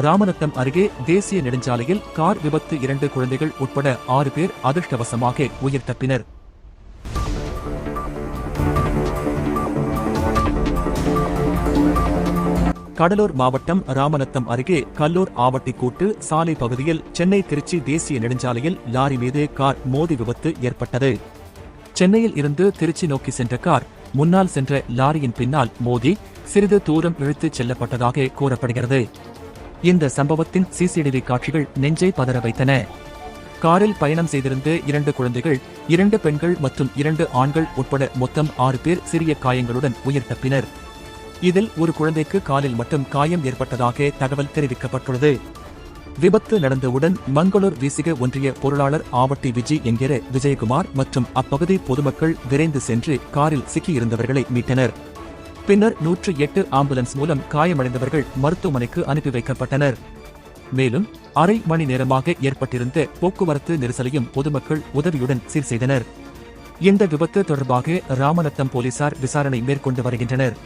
ராமநத்தம் அருகே தேசிய நெடுஞ்சாலையில் கார் விபத்து 2 குழந்தைகள் உட்பட 6 பேர் அதிர்ஷ்டவசமாக உயிர் தப்பினர். கடலூர் மாவட்டம் ராமநத்தம் அருகே கல்லூர் ஆவட்டிக்கூட்டு சாலை பகுதியில் சென்னை திருச்சி தேசிய நெடுஞ்சாலையில் லாரி மீது கார் மோதி விபத்து ஏற்பட்டது. சென்னையில் இருந்து திருச்சி நோக்கி சென்ற கார் முன்னால் சென்ற லாரியின் பின்னால் மோதி சிறிது தூரம் இழுத்துச் செல்லப்பட்டதாக கூறப்படுகிறது. இந்த சம்பவத்தின் சிசிடிவி காட்சிகள் நெஞ்சை பதற வைத்தன. காரில் பயணம் செய்திருந்த 2 குழந்தைகள், 2 பெண்கள் மற்றும் 2 ஆண்கள் உட்பட மொத்தம் 6 பேர் சிறிய காயங்களுடன் உயிர் தப்பினர். இதில் ஒரு குழந்தைக்கு காலில் மட்டும் காயம் ஏற்பட்டதாக தகவல் தெரிவிக்கப்பட்டுள்ளது. விபத்து நடந்தவுடன் மங்களூர் வீசிக ஒன்றிய பொருளாளர் ஆவட்டி விஜய் என்கிற விஜயகுமார் மற்றும் அப்பகுதி பொதுமக்கள் விரைந்து சென்று காரில் சிக்கியிருந்தவர்களை மீட்டனர். பின்னர் 108 ஆம்புலன்ஸ் மூலம் காயமடைந்தவர்கள் மருத்துவமனைக்கு அனுப்பி வைக்கப்பட்டனர். மேலும் அரை மணி நேரமாக ஏற்பட்டிருந்த போக்குவரத்து நெரிசலையும் பொதுமக்கள் உதவியுடன் சீர் செய்தனர். இந்த விபத்து தொடர்பாக ராமநத்தம் போலீசார் விசாரணை மேற்கொண்டு வருகின்றனர்.